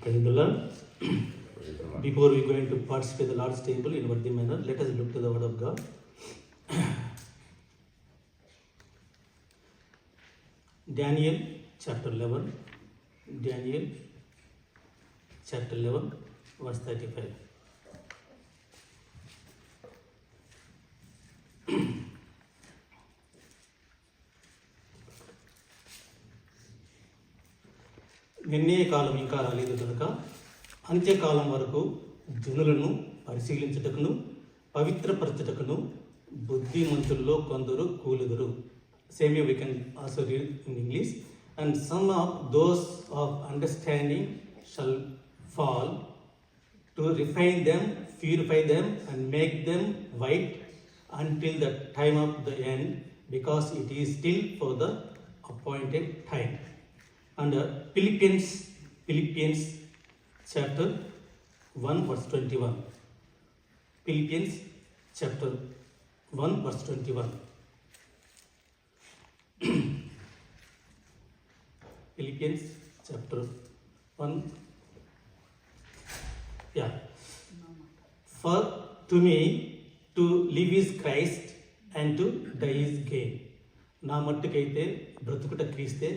Praise the Lord. Before we go into participate the Lord's table in worthy manner, let us look to the Word of God. Daniel chapter 11. Daniel chapter 11, verse 35. నిర్ణయ కాలం ఇంకా రాలేదు కనుక అంత్యకాలం వరకు జనులను పరిశీలించుటకును పవిత్రపరచుటకును బుద్ధిమంతుల్లో కొందరు కూలుదురు. Same way we can also read in English. And some of those of understanding shall fall to refine them, purify them, and make them white until the time of the end, because it is still for the appointed time. And Philippians chapter 1 verse 21. Philippians chapter 1 verse 21. Philippians chapter 1. Yeah. For to me to live is Christ and to die is gain. నా మట్టుకైతే బ్రతుకుట క్రీస్తే,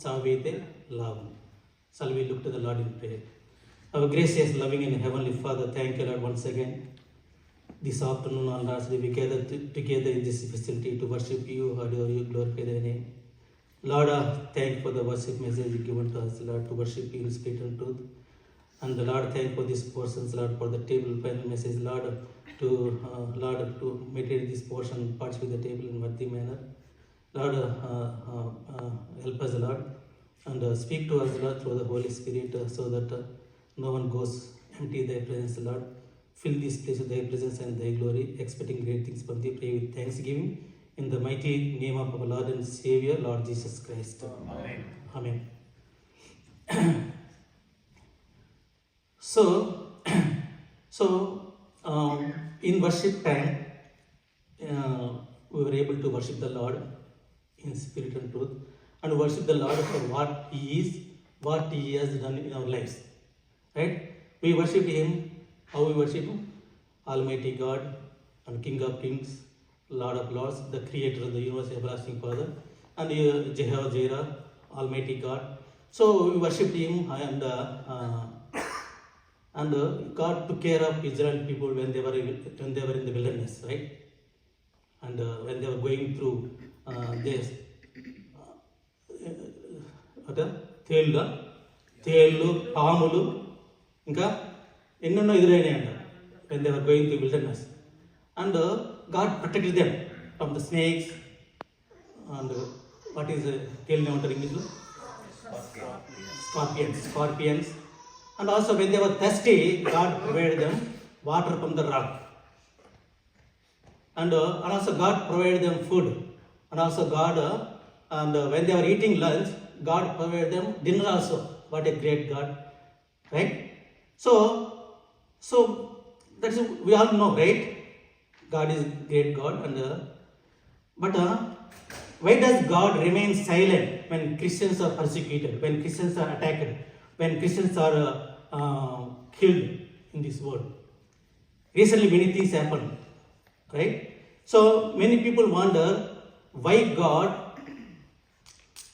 చావైతే లాభం. Shall we look to the Lord in prayer? Our gracious, loving and heavenly Father, thank you, Lord, once again. This afternoon on last day we gather together in this facility to worship you, adore you, glorify thy name. Lord, thank you for the worship message given to us, Lord, to worship you in spirit and truth. And the Lord, thank you for these portions, Lord, for the table final message, Lord, to meditate this portion, participate the table in worthy manner. Lord, help us, Lord, and speak to us, Lord, through the Holy Spirit, so that no one goes empty thy presence, Lord. Fill this place with thy presence and thy glory, expecting great things from thee. Pray with thanksgiving in the mighty name of our Lord and Savior, Lord Jesus Christ. Amen. Amen. So, in worship time, we were able to worship the Lord in spirit and truth, and worship the Lord for what He is, what He has done in our lives. Right? We worship Him. How we worship Him? Almighty God and King of Kings, Lord of Lords, the Creator of the universe, everlasting Father, and Jehovah Jireh, Almighty God. So we worship Him, and God took care of Israel people when they were in the wilderness, right? And when they were going through this, తేళ్ళు, పాములు, ఇంకా ఎన్నెన్నో ఎదురైనాయంట when they were going through wilderness. And God protected them from the snakes and what is tail in English? Scorpions. And also when they were thirsty, God provided them water from the rock. And also God provided them food. And also God, when they were eating lunch, God provided them dinner also. What a great God, right? So that's we all know, right? God is great God, and but why does God remain silent when Christians are persecuted, when Christians are attacked, when Christians are killed in this world? Recently, many things happened, right? So many people wonder why God,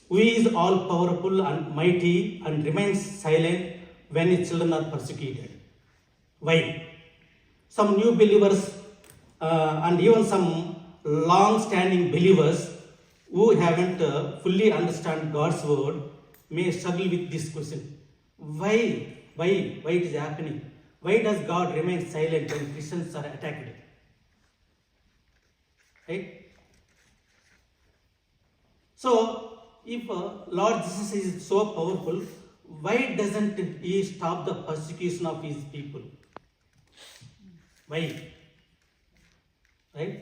who is all powerful and mighty, and remains silent when His children are persecuted. Why? Some new believers and even some long-standing believers who haven't fully understand God's word may struggle with this question. Why it is happening? Why does God remain silent when Christians are attacked? Right? So, if Lord Jesus is so powerful, why doesn't He stop the persecution of His people? Why? Right?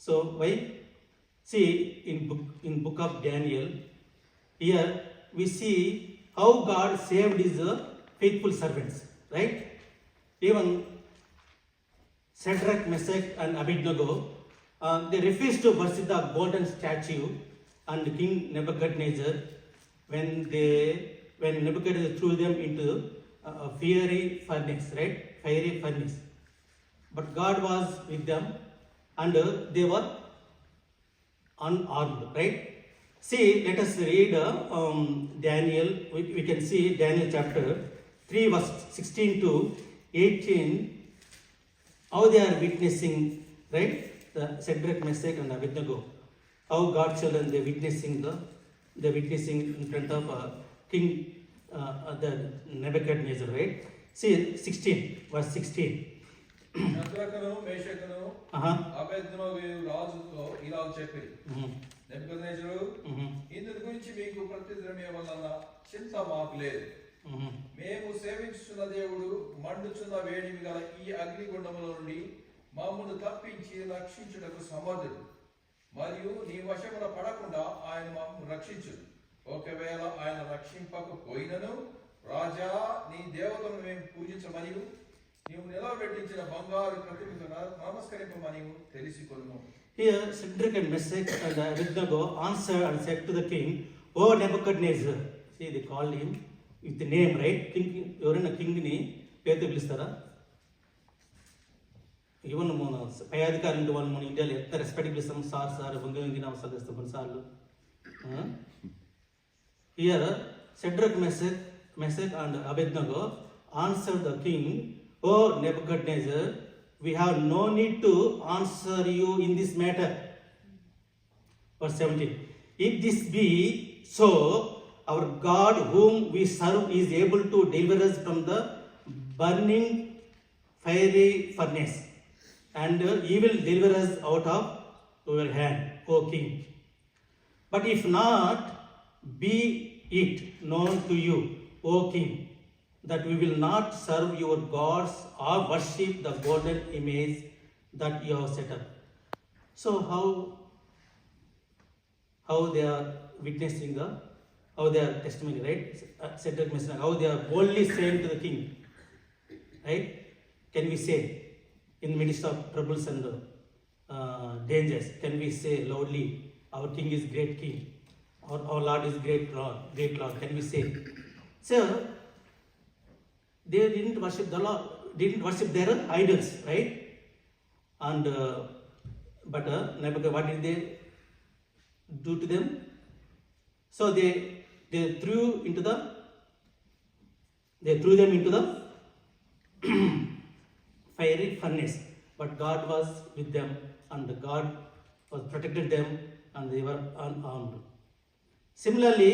So why? See, in book of Daniel, here we see how God saved His faithful servants. Right? Even Shadrach, Meshach, and Abednego, they refused to worship the golden statue, and King Nebuchadnezzar, when they when Nebuchadnezzar threw them into a fiery furnace, right? Fiery furnace. But God was with them, and they were unarmed, right? See, let us read Daniel. We can see Daniel chapter 3, verse 16 to 18, how they are witnessing, right? The Shadrach, Meshach, and Abednego. How God's children they're witnessing in front of King the Nebuchadnezzar, right? See 16, verse 16. శద్రకను మేషకును అబేద్నెగోయు రాజుతో ఇలా చెప్పిరి, నెబుకద్నెజరు, ఇందుని గురించి మీకు ప్రత్యుత్తరం ఇవ్వాలన్న చింత మాకు లేదు. మేము సేవించుచున్న దేవుడు మండుచున్న వేడిమి గల ఈ అగ్నిగుండముల నుండి మమ్మల్ని తప్పించి రక్షించుటకు సమర్థుడు. మరియు నీ వశమున పడకుండా ఆయన మమ్మల్ని రక్షించు. ఒకవేళ ఆయన రక్షింపకపోయినను, రాజా, నీ దేవతను మేము పూజించమని నీవు నిలబెట్టించిన బంగారు ప్రతిమకు నమస్కరింపమని తెలుసుకొనుము. Here Shadrach and Meshach and Abednego answered and said to the king, O Nebuchadnezzar. See, they called him with the name, right? King, ఎవరైనా కింగ్ ని పేరుతో పిలుస్తారా? ఈవెన్ మన పై అధికారులు ఉంటే వాళ్ళు మన ఇండియాలో ఎంత రెస్పెక్ట్ పిలుస్తాం, సార్ వంగి నమస్కారం చేస్తాం కొన్నిసార్లు. Here Shadrach, Meshach and Abednego answered the king, O Nebuchadnezzar, we have no need to answer you in this matter. Verse 17. If this be so, our God whom we serve is able to deliver us from the burning fiery furnace, and he will deliver us out of your hand, O king. But if not, be it known to you, O king, that we will not serve your gods or worship the golden image that you have set up. So how they are witnessing how they are testimony, right? Shadrach, Meshach, how they are boldly saying to the king, right? Can we say in the midst of troubles and dangers, can we say loudly, our king is great king, our Lord is great Lord, can we say? So they didn't worship the Lord, didn't worship their idols, right? And but Nebuchadnezzar, what did they do to them? So they threw them into the fiery furnace. But God was with them, and God was protected them, and they were unarmed. Similarly,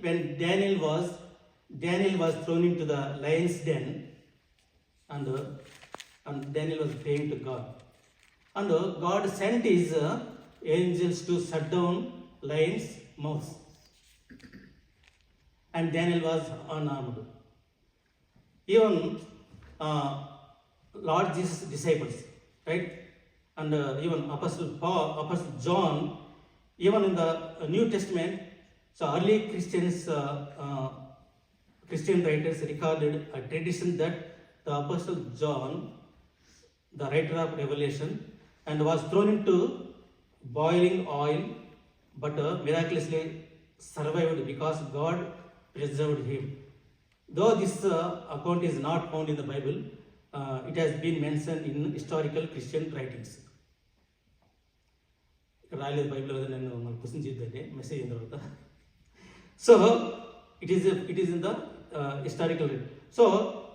when Daniel was thrown into the lion's den, and Daniel was praying to God. And God sent his angels to shut down lion's mouth. And Daniel was unarmed. Even Lord Jesus' disciples, right? And even Apostle John, even in the New Testament, so early Christian writers recorded a tradition that the Apostle John, the writer of Revelation, and was thrown into boiling oil, but miraculously survived because God preserved him. Though this account is not found in the Bible, it has been mentioned in historical Christian writings. రాలేదు Bible నేను question చేద్దంటే message అయిన తర్వాత. So it is in the historical. So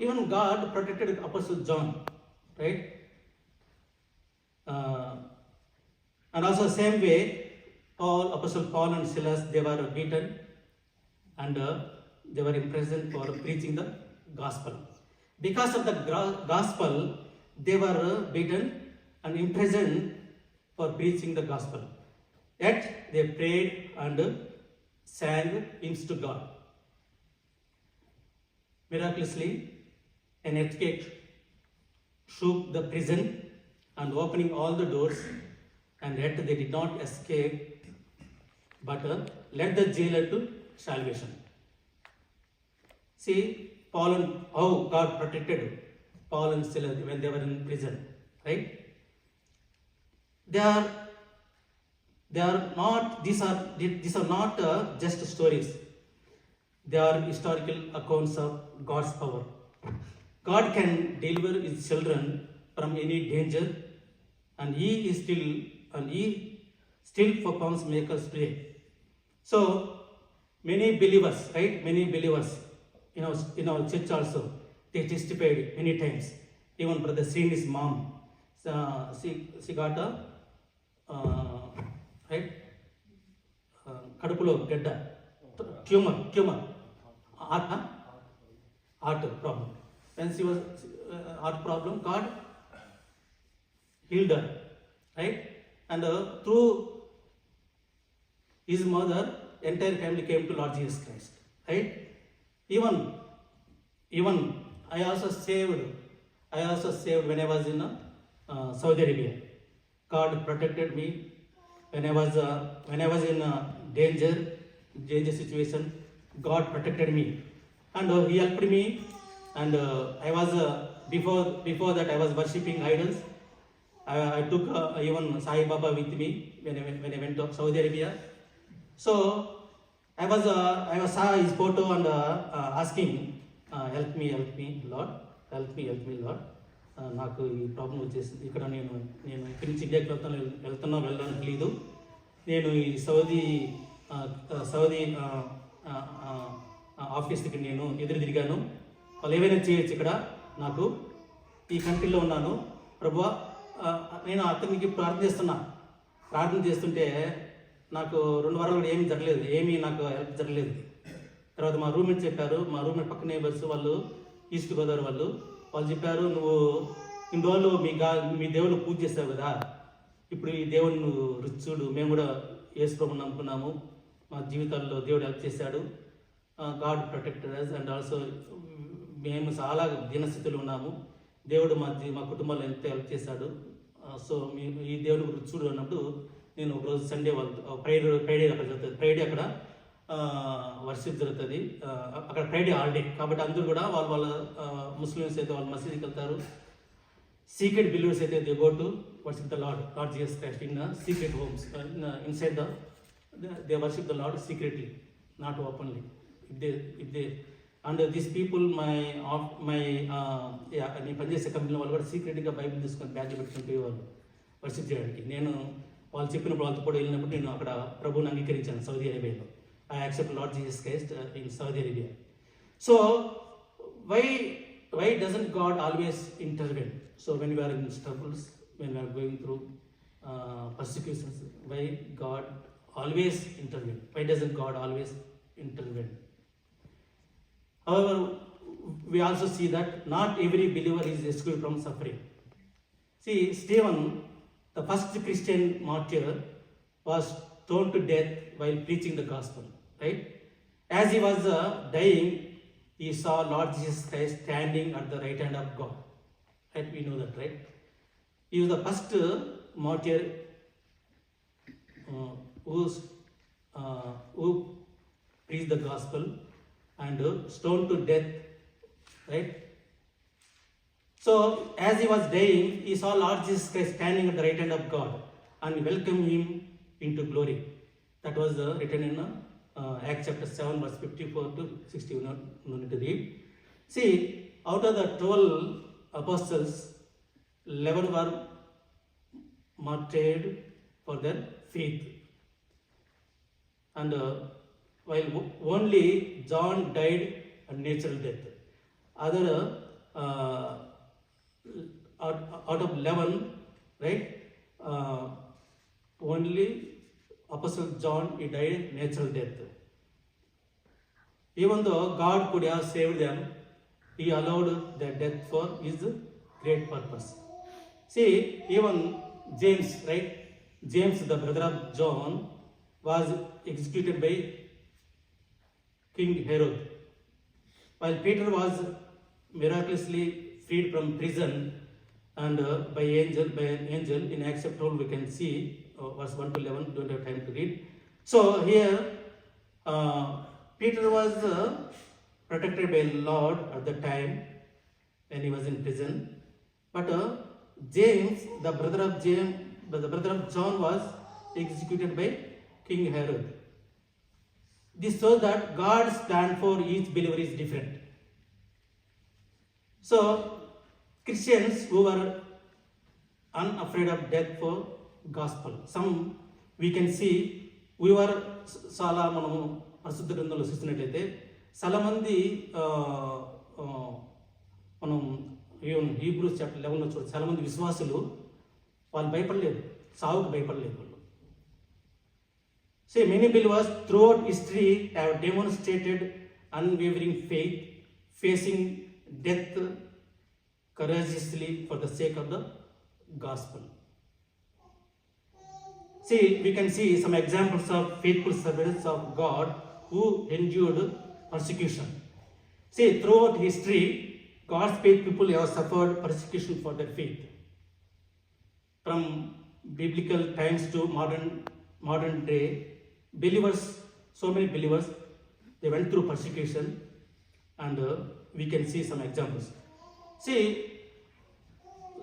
even God protected Apostle John, right? And also same way, Apostle Paul and Silas, they were beaten, and they were imprisoned for preaching the gospel. Because of the gospel, they were beaten and imprisoned for preaching the gospel. Yet they prayed and sang hymns to God. Miraculously, an earthquake shook the prison and opening all the doors, and yet they did not escape, but led the jailer to salvation. See, how God protected Paul and Silas when they were in prison, right? These are not just stories. They are historical accounts of God's power. God can deliver his children from any danger, and he still performs miracles today. So many believers, right? Many believers in our church also, they testified many times. Even Brother Srini's mom, she got a right కడుపులో గడ్డ tumour heart problem. When she was heart problem, God healed her, right? And through his mother, entire family came to Lord Jesus Christ, right? Even I also saved when I was in Saudi Arabia. God protected me when I was in danger situation. God protected me, and he helped me. And I was before that I was worshipping idols. I took even Sai Baba with me when I went to Saudi Arabia. So I saw his photo and asking, help me Lord, help me Lord. నాకు ఈ problem వచ్చేసింది. ఇక్కడ నేను ఇక్కడి నుంచి ఇండియాకి వెళ్ళడానికి తెలియదు. నేను ఈ సౌదీ ఆఫీస్కి నేను ఎదురు తిరిగాను. వాళ్ళు ఏమైనా చేయొచ్చు, ఇక్కడ నాకు ఈ కంట్రీలో ఉన్నాను ప్రభువా. నేను అతనికి ప్రార్థన చేస్తుంటే నాకు 2 వారాలు కూడా ఏమీ నాకు హెల్ప్ జరగలేదు. తర్వాత మా రూమ్మేట్ చెప్పారు, మా రూమ్మేట్ పక్క నేబర్స్ వాళ్ళు ఈస్ట్ గోదావరి వాళ్ళు చెప్పారు, నువ్వు ఇన్ని రోజులు మీ దేవుళ్ళు పూజ చేస్తావు కదా, ఇప్పుడు ఈ దేవుడిని నువ్వు రుచి చూడు. మేము కూడా యేసు ప్రభువుని నమ్ముకున్నాము, మా జీవితాల్లో దేవుడు హెల్ప్ చేశాడు. God protected us, and also మేము చాలా దీనస్థితిలో ఉన్నాము, దేవుడు మా కుటుంబాల్లో ఎంతో హెల్ప్ చేశాడు. సో ఈ దేవుని గురించి చూడు అన్నప్పుడు నేను ఒకరోజు సండే ఫ్రైడే అక్కడ జరుగుతుంది, ఫ్రైడే అక్కడ వర్షిప్ జరుగుతుంది, అక్కడ ఫ్రైడే హాలిడే కాబట్టి అందరూ కూడా వాళ్ళ ముస్లిమ్స్ అయితే వాళ్ళు మసీదుకి వెళ్తారు. సీక్రెట్ బిలీవర్స్ అయితే they go to worship the lord Jesus Christ in secret homes, inside they worship the lord secretly, not openly. if they and these people నేను పనిచేసే కంపెనీ వాళ్ళు కూడా సీక్రెట్గా బైబిల్ తీసుకొని బ్యాగ్ పెట్టుకుంటే వాళ్ళు వర్షిప్ చేయడానికి. నేను వాళ్ళు చెప్పినప్పుడు వాళ్ళతో కూడా వెళ్ళినప్పుడు నేను అక్కడ ప్రభువుని అంగీకరించాను సౌదీ అరేబియాలో. I accept Lord Jesus Christ in Saudi Arabia. So why doesn't God always intervene? So when we are in struggles, when we are going through persecutions, why God always intervene? Why doesn't God always intervene? However, we also see that not every believer is rescued from suffering. See, Stephen, the first Christian martyr, was stoned to death while preaching the gospel, right? As he was dying, he saw Lord Jesus Christ standing at the right hand of God, right? We know that, right? He was the first martyr who preached the gospel and stoned to death, right? So as he was dying, he saw Lord Jesus Christ standing at the right hand of God and welcomed him into glory. That was written in Acts chapter 7 verse 54 to 60. No need to read. See, out of the 12 apostles, 11 were martyred for their faith, and while only John died a natural death. Other out of 11, right? Only Apostle John, he died natural death. Even though God could have saved them, he allowed their death for his great purpose. See, even James, right? James, the brother of John, was executed by King Herod, while Peter was miraculously freed from prison and by an angel. In Acts 12 we can see verse 1 to 11, don't have time to read. So here Peter was protected by Lord at the time when he was in prison, but James, the brother of John, was executed by King Herod. This shows that God's plan for each believer is different. So, Christians who were unafraid of death for gospel. Some we can see we were చాలా మనము పరిశుద్ధ గ్రంథంలో చూసినట్లయితే చాలా మంది మనం Hebrews chapter 11లో చూడ చాలా మంది విశ్వాసులు వాళ్ళు భయపడలేదు, సావుకు భయపడలేదు వాళ్ళు. See, many believers throughout history have demonstrated unwavering faith, facing death courageously for the sake of the gospel. See, we can see some examples of faithful servants of God who endured persecution. See, throughout history, God's faith people have suffered persecution for their faith. From biblical times to modern day, believers, so many believers, they went through persecution, and we can see some examples. See,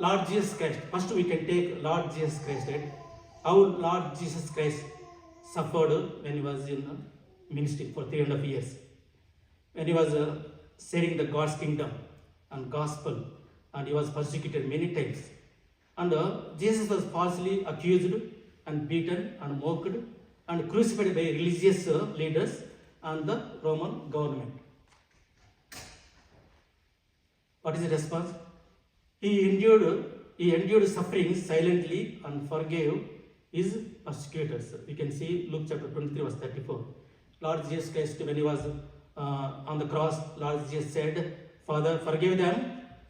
Lord Jesus Christ. First, we can take Lord Jesus Christ, right? How Lord Jesus Christ suffered when he was in ministry for 3.5 years. When he was sharing the God's kingdom and gospel, and he was persecuted many times. And Jesus was falsely accused and beaten and mocked and crucified by religious leaders and the Roman government. What is the response? He endured suffering silently and forgave his persecutors. We can see Luke chapter 23 verse 34. Lord Jesus Christ, when he was on the cross, Lord Jesus said, Father, forgive them,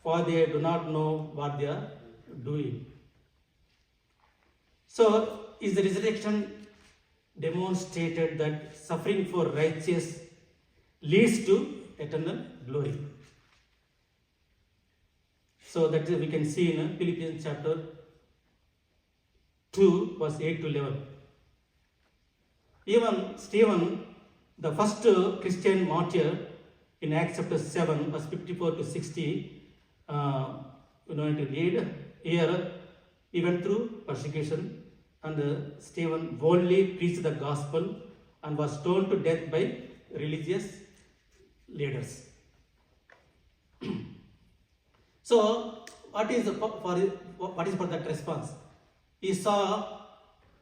for they do not know what they are doing. So, is the resurrection demonstrated that suffering for righteous leads to eternal glory. So that we can see in Philippians chapter 2 verse 8 to 11. Even Stephen, the first Christian martyr, in Acts chapter 7 verse 54 to 60, to read here, he went through persecution, and Stephen boldly preached the gospel and was stoned to death by religious leaders. So, what is for that response? He saw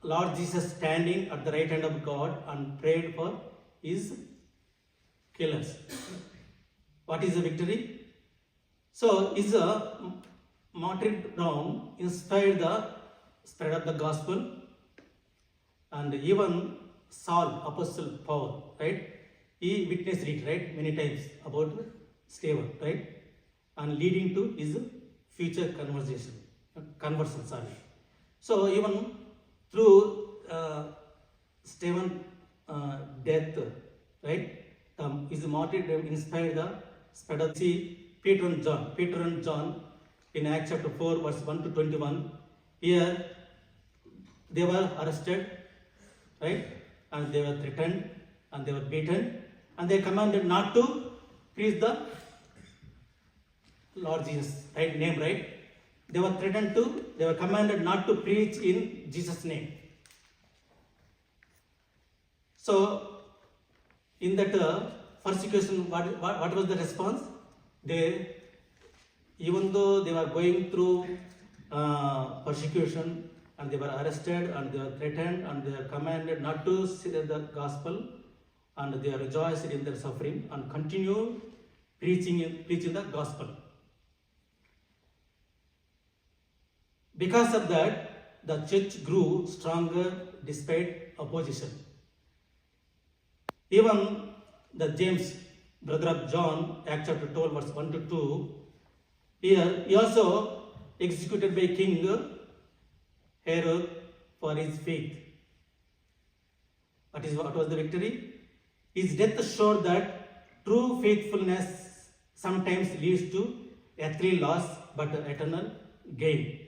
Lord Jesus standing at the right hand of God and prayed for his killers. What is the victory? So, his martyrdom inspired the spread of the gospel, and even Saul, Apostle Paul, right? He witnessed it, right, many times about Stephen, right? And leading to his future conversion. So even through Stephen's death, right, his martyrdom inspired the spread of Peter and John in Acts chapter 4 verse 1 to 21. Here they were arrested, right, and they were threatened and they were beaten, and they commanded not to preach the Lord Jesus, right, name, right? They were commanded not to preach in Jesus' name. So, in that persecution, what was the response? Even though they were going through persecution, and they were arrested, and they were threatened, and they were commanded not to share the gospel, and they rejoiced in their suffering and continue preaching the gospel. Because of that, the church grew stronger despite opposition. Even the James, brother of John, Acts chapter 12, verse 1 to 2, here he also executed by King Herod for his faith. What was the victory? His death showed that true faithfulness sometimes leads to earthly loss but eternal gain.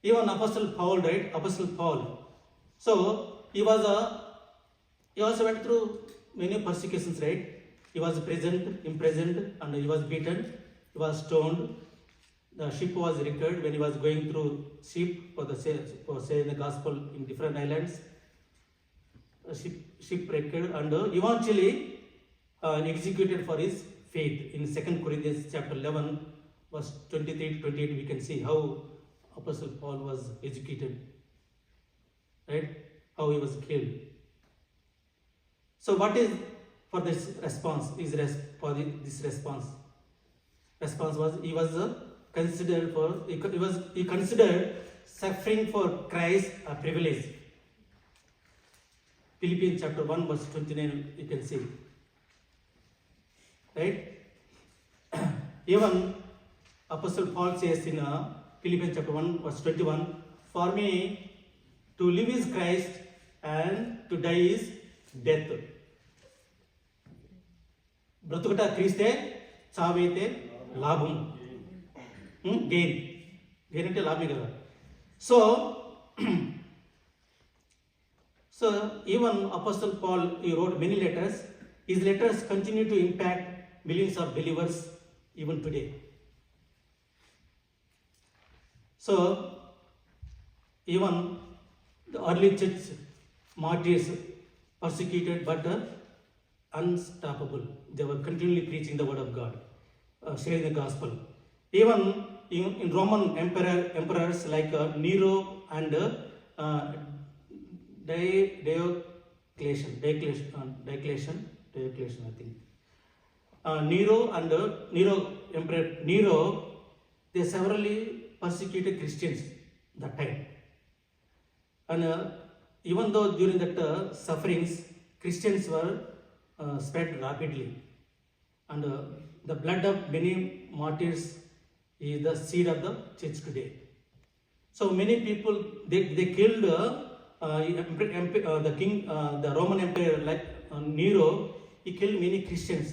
Even Apostle Paul, right? Apostle Paul. So he also went through many persecutions, right? He was imprisoned, and he was beaten. He was stoned. The ship was wrecked when he was going through ship for sharing the gospel in different islands. shipwrecked and eventually executed for his faith. In 2 Corinthians chapter 11, verse 23 to 28, we can see how Apostle Paul was executed, right? How he was killed. So what is for this response? This response? Response was he considered suffering for Christ a privilege. Philippians chapter 1 verse 29 you can see. Right? Even Apostle Paul says in Philippians chapter 1 verse 21, for me to live is Christ and to die is death. బ్రతుకుట క్రీస్తే, చావైతే లాభం. Gain అంటే లాభమే కదా. So even Apostle Paul, he wrote many letters. His letters continue to impact millions of believers even today. So even the early church martyrs persecuted but unstoppable. They were continually preaching the word of God, sharing the gospel. Even in Roman emperors like Nero and Diocletian, I think. Emperor Nero, they severally persecuted Christians that time. And even though during that sufferings, Christians were spread rapidly. And the blood of many martyrs is the seed of the church today. So many people, they killed the king, the Roman emperor like Nero. He killed many Christians,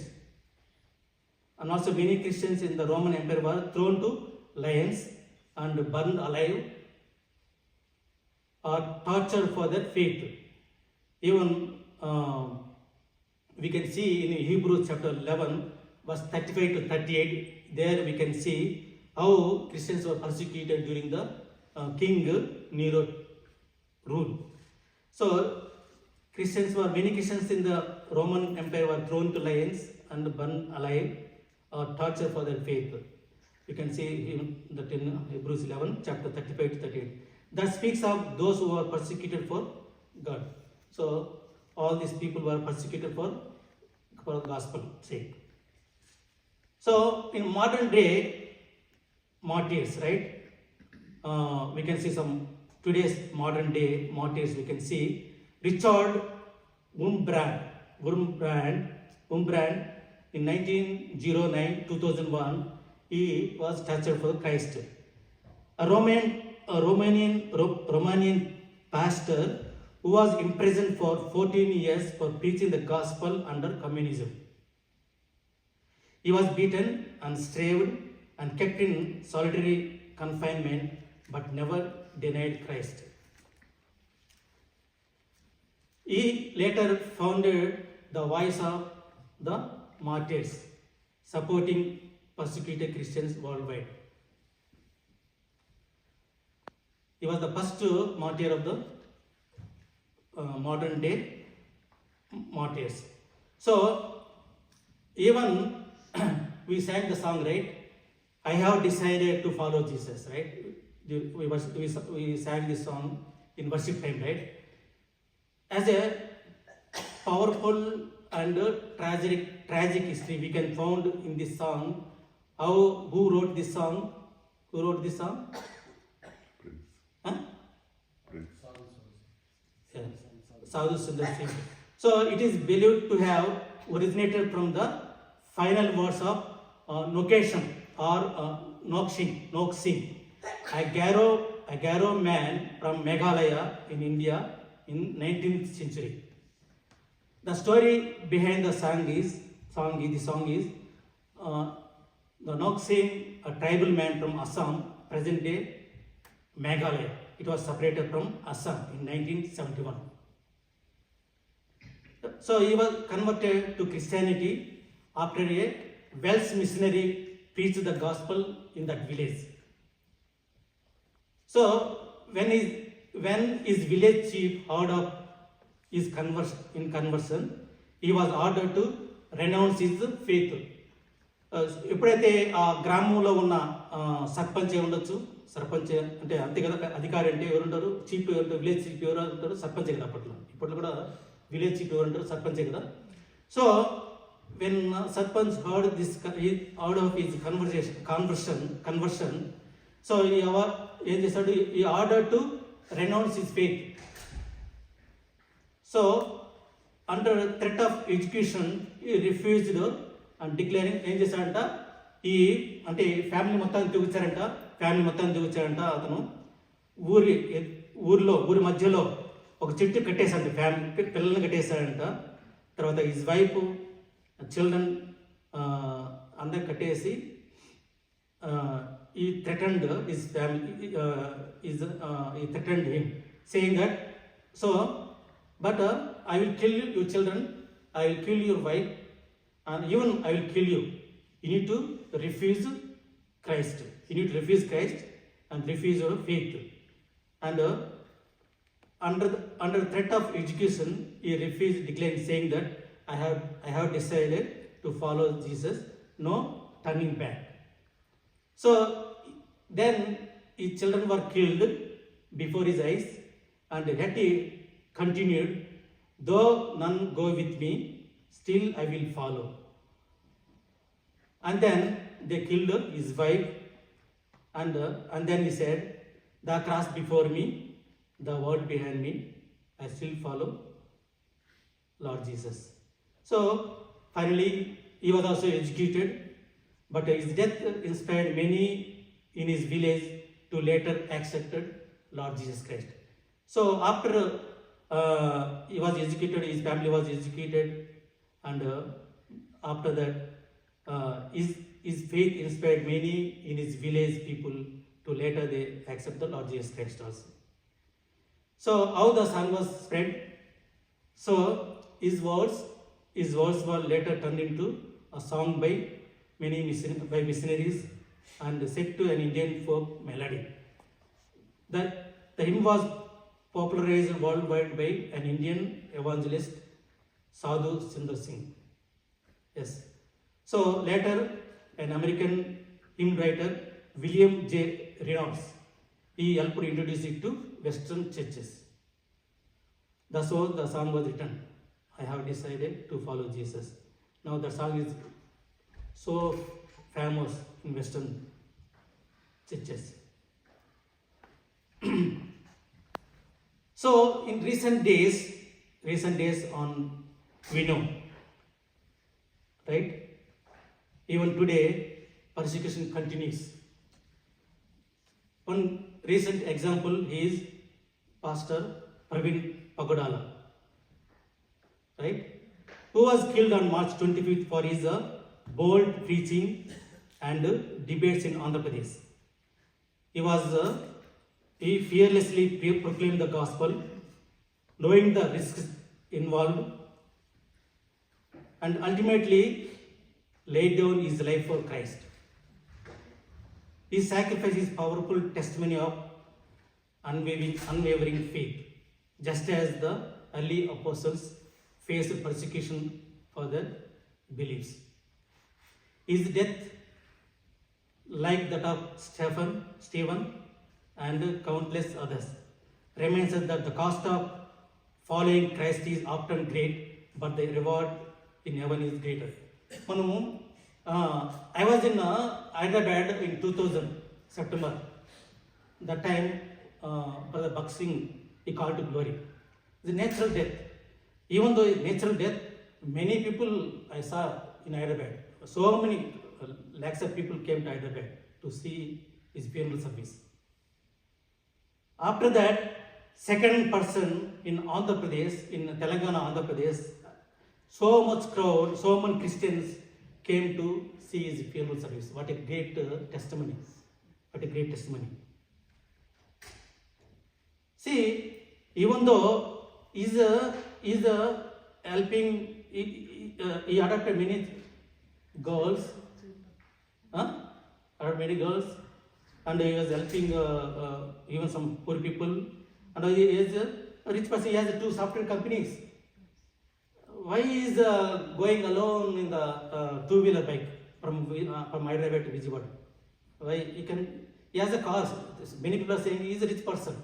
and also many Christians in the Roman empire were thrown to lions and burned alive or tortured for their faith. Even we can see in Hebrews chapter 11 verse 35 to 38, there we can see how Christians were persecuted during the King Nero rule. So many Christians in the Roman Empire were thrown to lions and burned alive or tortured for their faith. You can see that in Hebrews 11 chapter 35 to 38. That speaks of those who were persecuted for God. So all these people were persecuted for gospel sake. So in modern day martyrs, right? We can see some today's modern day martyrs. We can see Richard Wurmbrand in 1909-2001. He was tortured for Christ. A Romanian pastor who was imprisoned for 14 years for preaching the gospel under communism. He was beaten and starved and kept in solitary confinement, but never denied Christ. He later founded the Voice of the Martyrs, supporting persecuted Christians worldwide. He was the first martyr of the modern day martyrs. So even we sang the song, right? I have decided to follow Jesus, right? We sang this song in worship time, right? As a powerful and tragic history we can found in this song. Who wrote this song? Sadhu Sundar Singh. So it is believed to have originated from the final words of Nokshin, a Garo man from Meghalaya in India in 19th century. The story behind the song is the Nokshin, a tribal man from Assam, present day Meghalaya. It was separated from Assam in 1971. So he was converted to Christianity after a Welsh missionary preached the gospel in that village. So when his village chief heard of is conversion, he was ordered to renounce his faith. ఎప్పుడైతే ఆ గ్రామంలో ఉన్న సర్పంచ్ ఉండొచ్చు, సర్పంచ్ అంటే అంతే కదా, అధికారి అంటే ఎవరు ఉంటారు, చీఫ్ ఎవరు, విలేజ్ చీఫ్ ఎవరు ఉంటారు, సర్పంచే కదా అప్పట్లో. ఇప్పట్లో కూడా విలేజ్ చీఫ్ ఎవరు ఉంటారు, సర్పంచే కదా. So when sarpanch heard this out of his conversion, so ఏం చేశాడు, ఈ order to renounce his faith. So under threat of education ఈ రిఫ్యూజ్డ్ అండ్ డిక్లేరింగ్, ఏం చేశాడంట, ఈ అంటే ఫ్యామిలీ మొత్తాన్ని దిగుచ్చాడంట అతను. ఊరి మధ్యలో ఒక చెట్టు కట్టేశాడంట, ఫ్యామిలీ పిల్లల్ని కట్టేశాడంట. తర్వాత హిజ్ వైఫ్, చిల్డ్రన్ అందరు కట్టేసి ఈ థ్రెటన్డ్ హిజ్ ఫ్యామిలీ, ఈ threatened him saying that, so but I will kill your children, I will kill your wife, and even I will kill you. You need to refuse Christ. You need to refuse Christ and refuse your faith. And under threat of execution, he refused, declaring, saying that I have decided to follow Jesus, no turning back. So then his children were killed before his eyes, and yet he continued, though none go with me, still I will follow. And then they killed his wife, and then he said, the cross before me, the world behind me, I still follow Lord Jesus. So finally he was also executed, but his death inspired many in his village to later accepted Lord Jesus Christ. So after he was executed, his family was executed, and after that his faith inspired many in his village people to later they accept the Lord Jesus Christ also. So how the song was spread? So his words were later turned into a song by many missionaries and set to an Indian folk melody. The hymn was popularized worldwide by an Indian evangelist, Sadhu Sundar Singh. Yes. So later, an American hymn writer, William J. Reynolds, he helped introduce it to Western churches. Thus the song was written, I have decided to follow Jesus. Now the song is so famous in Western churches. So in recent days on, we know, right? Even today, persecution continues. One recent example is Pastor Praveen Pagodala, right? Who was killed on March 25th for his bold preaching and debates in Andhra Pradesh. He fearlessly proclaimed the gospel, knowing the risks involved, and ultimately laid down his life for Christ. His sacrifice is powerful testimony of unwavering faith, just as the early apostles faced persecution for their beliefs. His death, like that of Stephen and countless others, reminds us that the cost of following Christ is often great, but the reward in heaven is greater. I was in Hyderabad in 2000 September. That time, Brother Bhakt Singh, he called to glory. The natural death. Even though natural death, many people I saw in Hyderabad. So many lakhs of people came to Hyderabad to see his funeral service. After that, second person in Andhra Pradesh, in Telangana, Andhra Pradesh, so much crowd, so many Christians came to see his funeral service. What a great testimony. What a great testimony. See, even though he's helping, he adopted many girls, and he was helping even some poor people, and he is A rich person, he has 2 software companies. Why is going alone in the two-wheeler bike from Hyderabad to Vijayawada? Why he has a car. Many people are saying he is a rich person.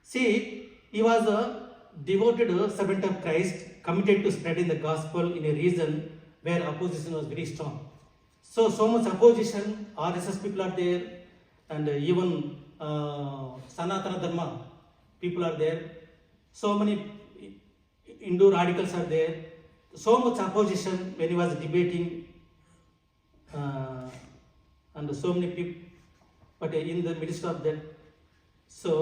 See, he was a devoted servant of Christ, committed to spreading the gospel in a region where opposition was very strong. So much opposition, RSS people are there, and even Sanatana Dharma people are there. So many Hindu radicals are there. So much opposition when he was debating, and so many people. But in the midst of that, so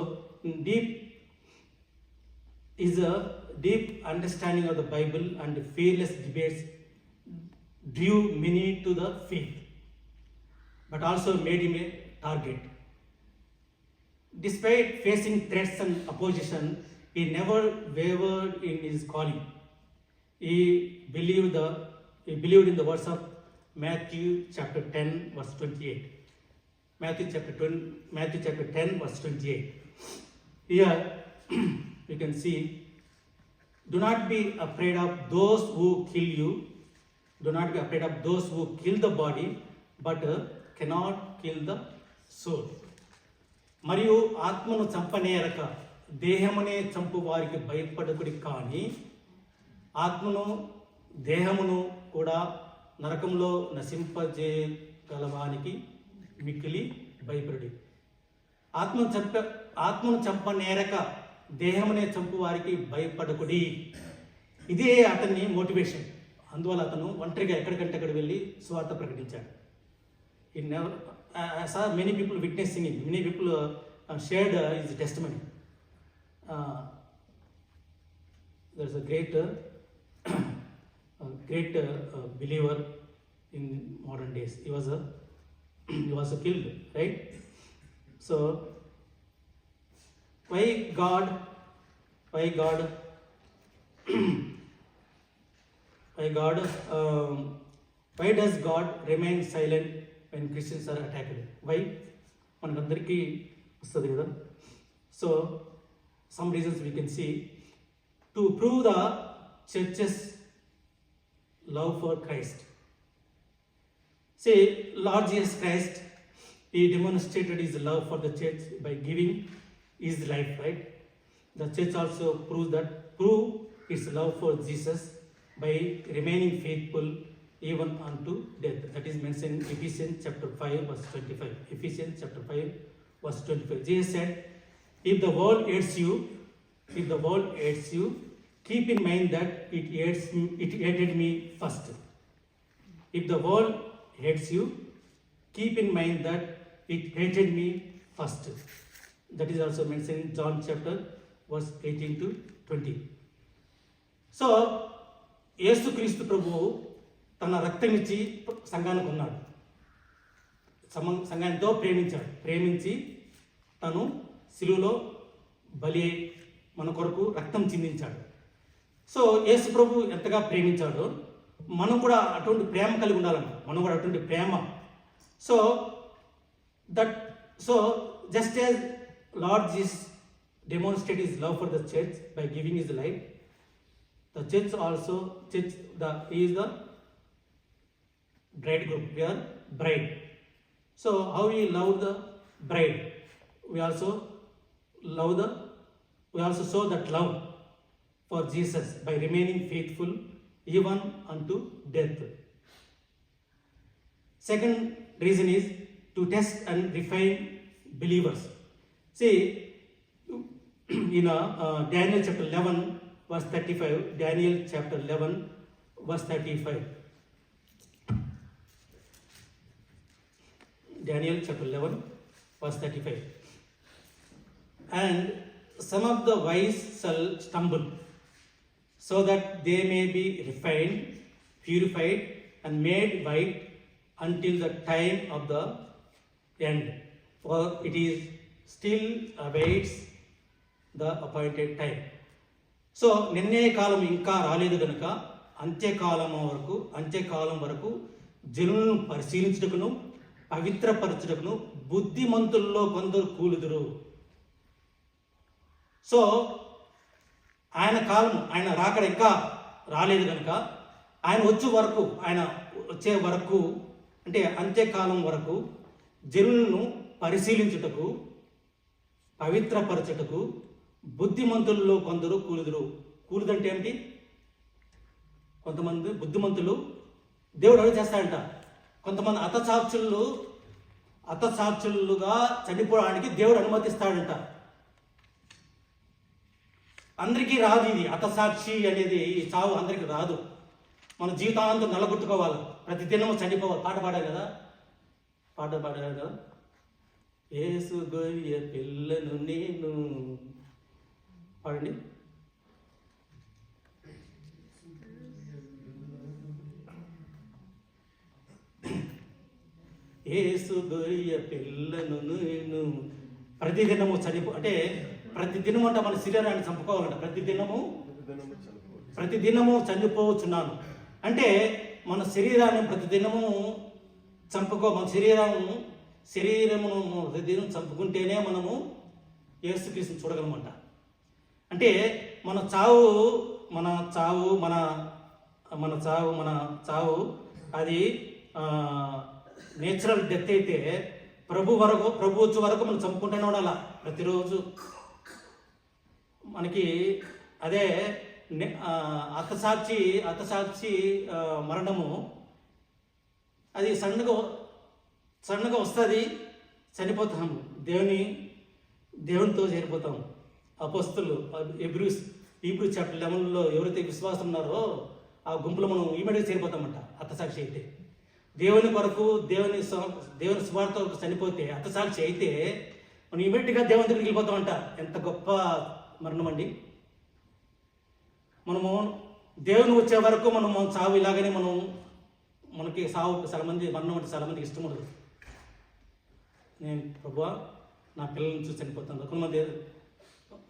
is a deep understanding of the Bible and fearless debates drew many to the faith, but also made him a target. Despite facing threats and opposition, he never wavered in his calling. He believed in the words of Matthew chapter 10 verse 28. Matthew chapter 10 verse 28. Here you can see, do not be afraid of those who kill you. Do not be afraid of those who kill the body, but cannot kill the soul. మరియు ఆత్మను చంపనేరక దేహమునే చంపు వారికి భయపడకుడి, కానీ ఆత్మను దేహమును కూడా నరకంలో నశింపజేయగలవానికి మిక్కిలి భయపడుడి. ఆత్మను చంపనేరక దేహమునే చంపు వారికి భయపడకుడి. ఇదే అతన్ని మోటివేషన్. అందువల్ల అతను ఒంటరిగా ఎక్కడికంటే అక్కడ వెళ్ళి సువార్త ప్రకటించాడు. I saw many people witnessing it. Many people shared his testimony. There's a great believer in modern days. He was killed, right? So why does God remain silent when Christians are attacked? Why? మనకందరికీ వస్తుంది కదా. So some reasons we can see to prove the church's love for Christ. See, Lord Jesus Christ, he demonstrated his love for the church by giving his life, right? The church also prove its love for Jesus by remaining faithful even unto death. That is mentioned in Ephesians chapter 5 verse 25. Ephesians chapter 5 verse 25. Jesus said, if the world hates you, keep in mind that it hated me first. If the world hates you, keep in mind that it hated me first. That is also mentioned in John chapter verse 18 to 20. So, యేసుక్రీస్తు ప్రభువు తన రక్తమిచ్చి సంఘానికి ఉన్నాడు. సంఘానితో ప్రేమించి తను సిలువలో బలి మన కొరకు రక్తం చిందించాడు. సో యేసు ప్రభు ఎంతగా ప్రేమించాడో మనం కూడా అటువంటి ప్రేమ కలిగి ఉండాలంట. మనం కూడా అటువంటి ప్రేమ. So just as Lord Jesus demonstrated his love for the church by giving his life, the church also he is the bridegroom. We are bride. So how we love the bride, we also show that love for Jesus by remaining faithful even unto death. Second reason is to test and refine believers. See, in Daniel chapter 11 verse 35, Daniel chapter 11 verse 35. Daniel chapter 11 verse 35. And some of the wise shall stumble, so that they may be refined, purified, and made white until the time of the end. For it is still awaits the appointed time. So నిర్ణయ కాలం ఇంకా రాలేదు కనుక అంత్యకాలం వరకు జనులను పరిశీలించుటకును పవిత్రపరచుటకును బుద్ధిమంతుల్లో కొందరు కూలుదురు. So ఆయన కాలం, ఆయన రాకడ ఇంకా రాలేదు కనుక ఆయన వచ్చే వరకు అంటే అంత్యకాలం వరకు జనులను పరిశీలించుటకు, పవిత్రపరచుటకు బుద్ధిమంతుల్లో కొందరు కూలుదురు. కూలుదంటే ఏమిటి? కొంతమంది బుద్ధిమంతులు దేవుడు అడుగు చేస్తాడంట. కొంతమంది అతసాక్షులుగా చనిపోవడానికి దేవుడు అనుమతిస్తాడంట. అందరికీ రాదు ఇది. హతసాక్షి అనేది ఈ చావు అందరికీ రాదు. మన జీవితాంతం నలగొట్టుకోవాలి, ప్రతి దినము చనిపోవాలి. పాట పాడారు కదా, యేసు గొర్రె పిల్లను నేను. పాడండి. యేసు గొర్రె పిల్లను నేను. ప్రతిదినము అంటే ప్రతిదినం అంట మన శరీరాన్ని చంపుకోవాలంట. ప్రతిదినము చనిపోవచ్చున్నాను అంటే మన శరీరాన్ని ప్రతిదినము మన శరీరమును ప్రతిదినం చంపుకుంటేనే మనము యేసుక్రీస్తుని చూడగలమంట. అంటే మన చావు అది నేచురల్ డెత్ అయితే ప్రభు వచ్చే వరకు మనం చంపుకుంటూనే ఉండాల ప్రతిరోజు. మనకి అదే అతసాక్షి మరణము అది సడన్గా వస్తుంది, చనిపోతాము, దేవునితో చేరిపోతాము. అపోస్తలు హీబ్రూ చాప్టర్ 11లో ఎవరైతే విశ్వాసం ఉన్నారో ఆ గుంపులో మనం ఇమీడియట్గా చేరిపోతామంట. అతసాక్షి అయితే దేవుని కొరకు దేవుని స్వార్థ వరకు చనిపోతే అతసాక్షి అయితే మనం ఇమీడియట్గా దేవుని దగ్గరికి వెళ్ళిపోతామంట. ఎంత గొప్ప మరణం అండి. మనము దేవుని వచ్చే వరకు మనము చావు ఇలాగనే మనకి సావు మరణం అంటే చాలా మందికి ఇష్టం ఉండదు. నేను ప్రభువా నా పిల్లల్ని చూసి చనిపోతాను. కొంతమంది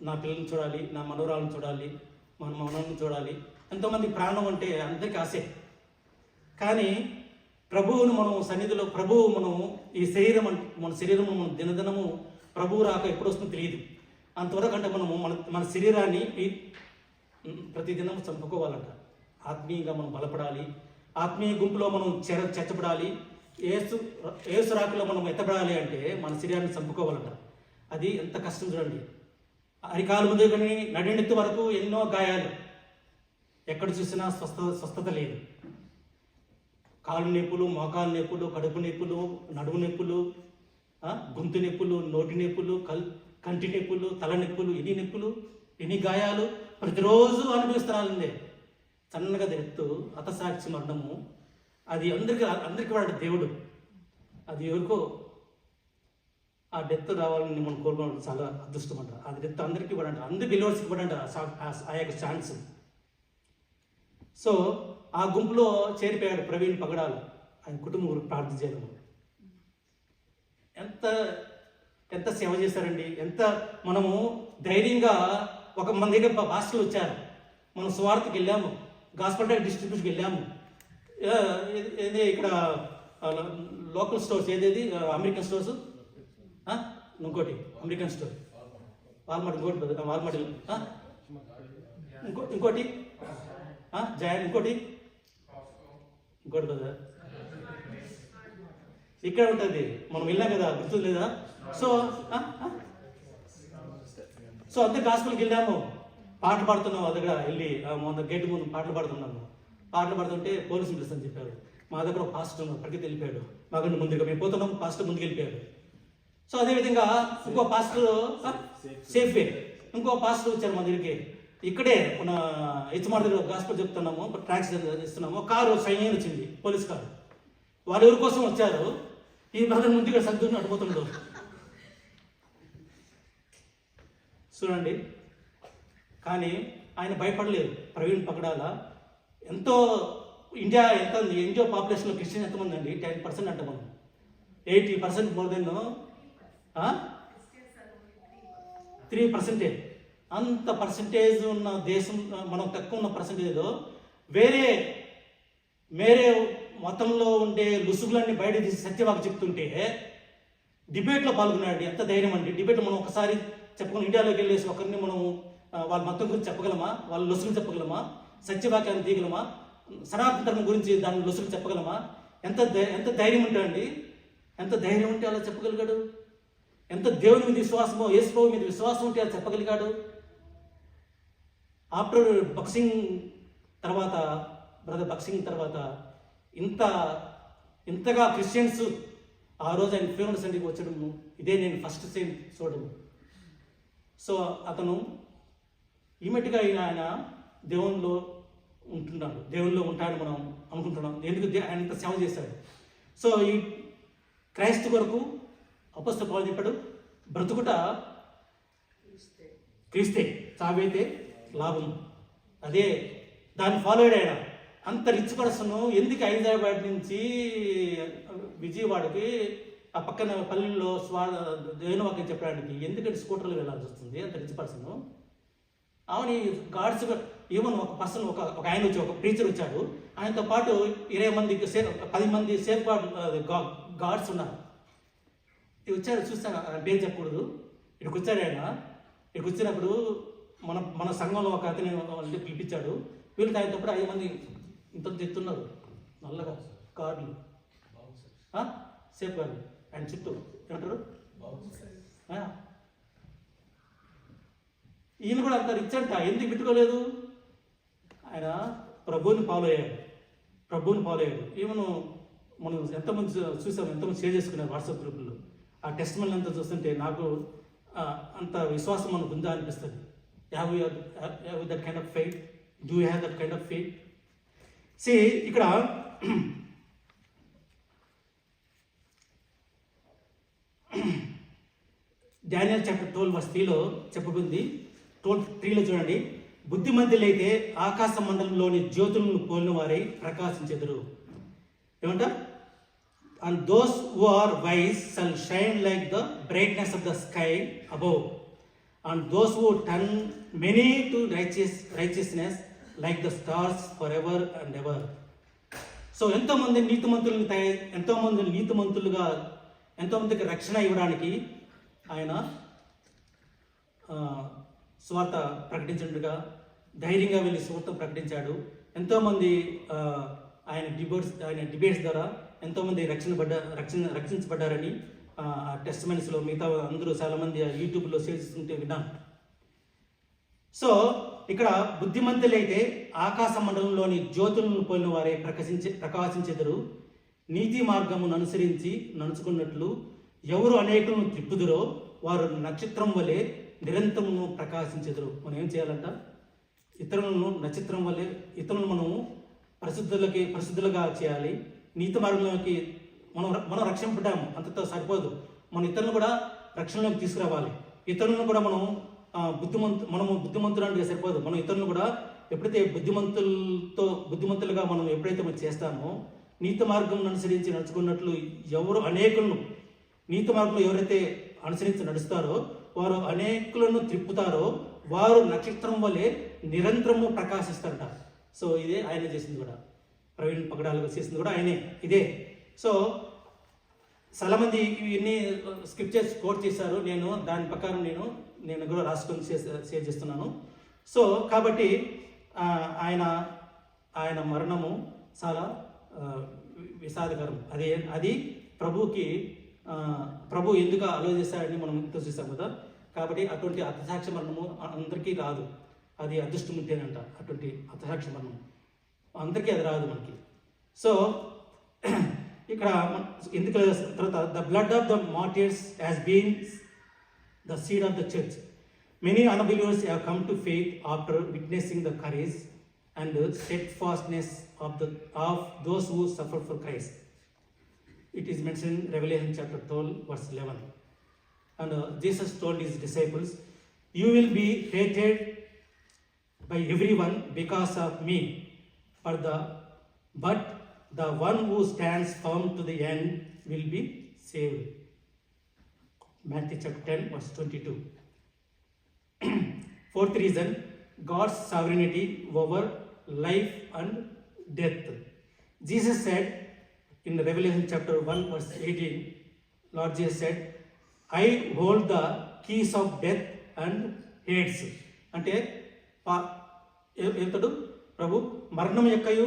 నా పిల్లల్ని చూడాలి, నా మనవరాలను చూడాలి, మన మనల్ని చూడాలి. ఎంతోమంది ప్రాణం అంటే అందరికీ ఆశే. కానీ ప్రభువును మనం సన్నిధిలో మనం ఈ మన శరీరము మనం దినదినము ప్రభువు రాక ఎప్పుడు వస్తుందో తెలియదు. అంతవరకు అంటే మన శరీరాన్ని ప్రతిదినం చంపుకోవాలంట. ఆత్మీయంగా మనం బలపడాలి, ఆత్మీయ గుంపులో మనం చేర్చబడాలి. ఏసు రాకలో మనం ఎత్తబడాలి అంటే మన శరీరాన్ని చంపుకోవాలంట. అది ఎంత కష్టం చూడండి. అరికాలు ముందు కానీ నడినెత్తి వరకు ఎన్నో గాయాలు, ఎక్కడ చూసినా స్వస్థత లేదు. కాలు నొప్పులు, మోకాలు నొప్పులు, కడుపు నొప్పులు, నడుము నొప్పులు, గొంతు నొప్పులు, నోటి నొప్పులు, కంటి నొప్పులు, తల నొప్పులు, ఎన్ని గాయాలు ప్రతిరోజు అనుభవిస్తున్నారండి. సన్నగా ఎత్తు హతసాక్షి మరణము అది అందరికీ వాడు దేవుడు. అది ఎవరికో ఆ డెత్ రావాలని మనం కోరుకోవడం చాలా అదృష్టం అంట. అది డెత్ అందరికీ ఇవ్వడంట, అందరికి బిలీవర్స్కి ఇవ్వడంట ఆ యొక్క ఛాన్స్. సో ఆ గుంపులో చేరిపోయాడు ప్రవీణ్ పగడాలు. ఆయన కుటుంబం ప్రార్థన చేయడం ఎంత సేవ చేశారండి. ఎంత మనము ధైర్యంగా మన దగ్గర పాస్టర్లు వచ్చారు, మనం స్వార్థకి వెళ్ళాము, గాస్పల్ డిస్ట్రిబ్యూషన్కి వెళ్ళాము. ఇక్కడ లోకల్ స్టోర్స్ ఏదేది అమెరికన్ స్టోర్స్, ఇంకోటి అమెరికన్ స్టోర్ వాల్మార్ట్, ఇంకోటి జయాన్, ఇంకోటి కదా ఇక్కడ ఉంటుంది. మనం వెళ్ళాం కదా, గుర్తుంది లేదా? సో అంతే గాస్పల్కి వెళ్ళాము, పాటలు పాడుతున్నాము. వాళ్ళ దగ్గర వెళ్ళి గేట్ ముందు పాటలు పాడుతున్నాము. పాటలు పాడుతుంటే పోలీసులు పిలుస్తుందని చెప్పారు. మా దగ్గర ఒక పాస్టర్ ఉన్నారు, పరిగెత్తి వెళ్ళిపోయాడు. మాకంటే ముందుగా మేము పోతున్నాము, పాస్టర్ ముందుకు వెళ్ళిపోయాడు. సో అదేవిధంగా ఇంకో పాస్టర్ సేఫ్వే, ఇంకో పాస్టర్ వచ్చారు మన దగ్గరికి. ఇక్కడే మన హెచ్మార్ దగ్గర గాస్పల్ చెప్తున్నాము, ట్రాక్స్ ఇస్తున్నాము. కారు సైన్యం వచ్చింది, పోలీస్ కారు. వాళ్ళు ఎవరి కోసం వచ్చారు? ఈ బ్రదర్ ముందుగా సర్దుని అడిపోతుండడు. చూడండి, కానీ ఆయన భయపడలేదు. ప్రవీణ్ పగడాల ఎంతో ఇండియా పాపులేషన్లో క్రిస్టియన్ ఎంతమంది అండి? 10% అంట. మనం 80% మోర్ దెన్ 3%. అంత పర్సంటేజ్ ఉన్న దేశం మనం తక్కువ ఉన్న పర్సంటేజ్లో వేరే మతంలో ఉండే లుసుగులన్నీ బయట తీసి సత్యవాకు చెప్తుంటే డిబేట్లో పాల్గొన్నాడు. ఎంత ధైర్యం అండి! డిబేట్ మనం ఒకసారి చెప్పగలం? ఇండియాలోకి వెళ్ళేసి ఒకరిని మనం వాళ్ళ మతం గురించి చెప్పగలమా? వాళ్ళ లొసులు చెప్పగలమా? సత్యవాక్యాన్ని తీయగలమా? సనాతన ధర్మం గురించి దాని లొసులు చెప్పగలమా? ఎంత ధైర్యం ఉంటాడండి, ఎంత ధైర్యం ఉంటే అలా చెప్పగలిగాడు? ఎంత దేవుని మీద విశ్వాసమో, యేసుప్రభువు మీద విశ్వాసం ఉంటే అలా చెప్పగలిగాడు? ఆఫ్టర్ బాక్సింగ్ తర్వాత, బ్రదర్ బాక్సింగ్ తర్వాత ఇంతగా క్రిస్టియన్స్ ఆ రోజు ఆయన ఫేమస్ సండికి వచ్చడము ఇదే నేను ఫస్ట్ టైం చూడము. సో అతను ఇమీడియట్గా ఆయన దేవునిలో ఉంటున్నాడు, దేవునిలో ఉంటాడు మనం అనుకుంటున్నాం. ఎందుకు ఆయన ఇంత సేవ చేశాడు. సో ఈ క్రైస్తవ కొరకు అపోస్తలుడు పౌలు చెప్పాడు, బ్రతుకుట క్రీస్తే, చావైతే లాభం. అదే దాన్ని ఫాలో అయ్యాడు. అంత రిచ్ పర్సన్ ఎందుకు హైదరాబాద్ నుంచి విజయవాడకి ఆ పక్కన పల్లెల్లో దేవుని వాక్యం చెప్పడానికి ఎందుకంటే స్కూటర్లో వెళ్ళాల్సి వస్తుంది? అంత రిచ్ పర్సన్. అవును, గాడ్స్ ఈవెన్ ఒక పర్సన్ ఒక ఆయన వచ్చి ఒక ప్రీచర్ వచ్చాడు, ఆయనతో పాటు 20 మంది 10 మంది సేఫ్ గాడ్స్ ఉన్నారు. వచ్చాడు, చూస్తాను ఆయన పేరు చెప్పకూడదు. ఇక్కడికి వచ్చాడు ఆయన. ఇక్కడికి వచ్చినప్పుడు మన సంఘంలో ఒక అతని వాళ్ళని పిలిపించాడు. వీళ్ళకి ఆయనతో పాటు 5 మంది ఇంత ఎత్తున్నారు, నల్లగా కార్లు, సేఫ్ గార్డు. ఆయన చుట్టూ ఏమంటారు, ఈయన కూడా అంత రిచ్ అంట. ఎందుకు పెట్టుకోలేదు? ఆయన ప్రభువుని ఫాలో అయ్యాడు. ఈవెన్ మనం ఎంతమంది చూసాము, ఎంతమంది షేర్ చేసుకున్నారు వాట్సాప్ గ్రూపుల్లో. ఆ టెస్ట్ మళ్ళీ అంతా చూస్తుంటే నాకు అంత విశ్వాసం మనకు ఉందా అనిపిస్తుంది. Have that kind of faith? Do you have that kind of faith? See ఇక్కడ డానియల్ చాప్టర్ 12:3లో చెప్పబడింది. 12:3లో చూడండి, బుద్ధిమంతులైతే ఆకాశ మండలంలోని జ్యోతులను పోలిన వారై ప్రకాశించెదరు. ఏమంట? And those who are wise shall shine like the brightness of the sky above, and those who turn many to righteousness like the stars forever and ever. So ఎంతోమంది నీతిమంతులుగా ఎంతోమందికి రక్షణ ఇవ్వడానికి ఆయన స్వార్థ ప్రకటించినట్టుగా ధైర్యంగా వెళ్ళి స్వార్థ ప్రకటించాడు. ఎంతోమంది ఆయన డిబేట్స్ ద్వారా ఎంతోమంది రక్షించబడ్డారని టెస్టిమనీస్లో మిగతా అందరూ చాలామంది యూట్యూబ్లో షేర్ చేసుకుంటే విన్నాను. సో ఇక్కడ బుద్ధిమంతులైతే ఆకాశ మండలంలోని జ్యోతులను పోలిన వారే ప్రకాశించెదరు. నీతి మార్గమును అనుసరించి నడుచుకున్నట్లు ఎవరు అనేకులను త్రిప్పుదురో వారు నక్షత్రం వలె నిరంతరము ప్రకాశించెదరు. మనం ఏం చేయాలంట? ఇతరులను నక్షత్రం వలె ఇతరులను మనము పరిశుద్ధులుగా చేయాలి. నీతి మార్గంలోకి మనం రక్షింపడ్డాము, అంతతో సరిపోదు. మన ఇతరులను కూడా రక్షణలోకి తీసుకురావాలి. ఇతరులను కూడా మనము బుద్ధిమంతులు అంటే సరిపోదు. మనం ఇతరులను కూడా ఎప్పుడైతే బుద్ధిమంతులుగా మనం ఎప్పుడైతే చేస్తామో, నీతి మార్గం అనుసరించి నడుచుకున్నట్లు ఎవరు అనేకులను నీతి మార్గంలో ఎవరైతే అనుసరించి నడుస్తారో వారు అనేకులను త్రిప్పుతారో వారు నక్షత్రం వలె నిరంతరము ప్రకాశిస్తారట. సో ఇదే ఆయన చేసింది కూడా, ప్రవీణ్ పగడాలుగా చేసింది కూడా ఆయనే ఇదే. సో చాలామంది ఇవన్నీ స్క్రిప్చర్స్ కోట్ చేశారు. నేను దాని ప్రకారం నేను కూడా రాసుకొని షేర్ చేస్తున్నాను. సో కాబట్టి ఆయన మరణము చాలా విషాదకరం. అది ప్రభు ఎందుకు ఆలోచిస్తాడని మనం ఇంత చూసాం కదా. కాబట్టి అటువంటి హతసాక్షి మరణము అందరికీ రాదు, అది అదృష్టం ఉంటేనంట. అటువంటి హతసాక్షి మరణం అందరికీ అది రాదు మనకి. సో ఇక్కడ ఎందుకు తర్వాత the blood of the martyrs has been the seed of the church. Many unbelievers have come to faith after witnessing the courage and steadfastness of those who suffer for Christ. It is mentioned in Revelation chapter 12 verse 11. And Jesus told his disciples, "You will be hated by everyone because of me, but the one who stands firm to the end will be saved." Matthew chapter 10 verse 22. Fourth reason, God's sovereignty over life and death. Jesus said in Revelation chapter 1 verse 18, Lord Jesus said, "I hold the keys of death and Hades. అంటే ఇతడు ప్రభు మరణం యొక్కయు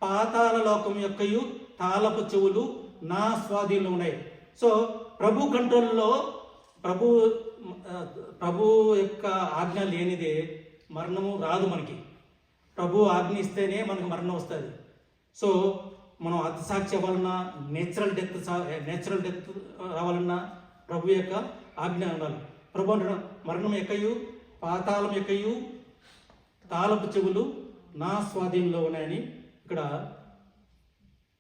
పాతాళ లోకం యొక్కయు తాళపు చెవులు నా స్వాధీనంలో ఉన్నాయి. సో ప్రభు కంట్రోల్లో, ప్రభు యొక్క ఆజ్ఞ లేనిదే మరణము రాదు మనకి. ప్రభు ఆజ్ఞ ఇస్తేనే మనకు మరణం వస్తుంది. సో మనం అతిసాక్షి అవ్వాలన్నా, నేచురల్ డెత్ రావాలన్నా ప్రభు యొక్క ఆజ్ఞ ఉండాలి. ప్రభు అంటాడు మరణం యొక్కయు పాతాళం యొక్కయు తాళపు చెవులు నా స్వాధీనంలో ఉన్నాయని ఇక్కడ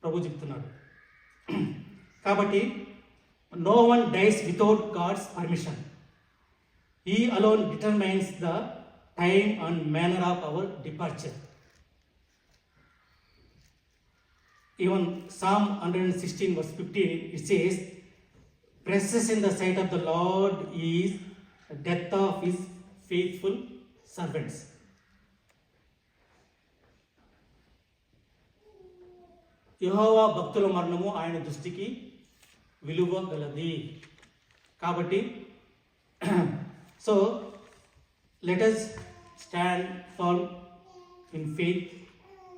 ప్రభు చెప్తున్నాడు. కాబట్టి no one dies without God's permission. He alone determines the time and manner of our departure. Even Psalm 116 verse 15, it says, precious in the sight of the Lord is the death of his faithful servants. యెహోవా భక్తుల మరణము ఆయన దృష్టికి విలువ గలది. కాబట్టి so let us stand firm in faith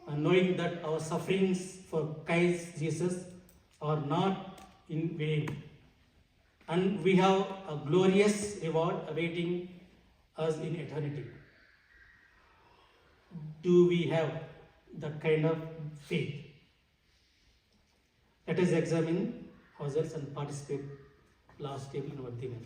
and knowing that our sufferings for Christ Jesus are not in vain, and we have a glorious reward awaiting us in eternity. Do we have that kind of faith? Let us examine ourselves and participate last table in our theme.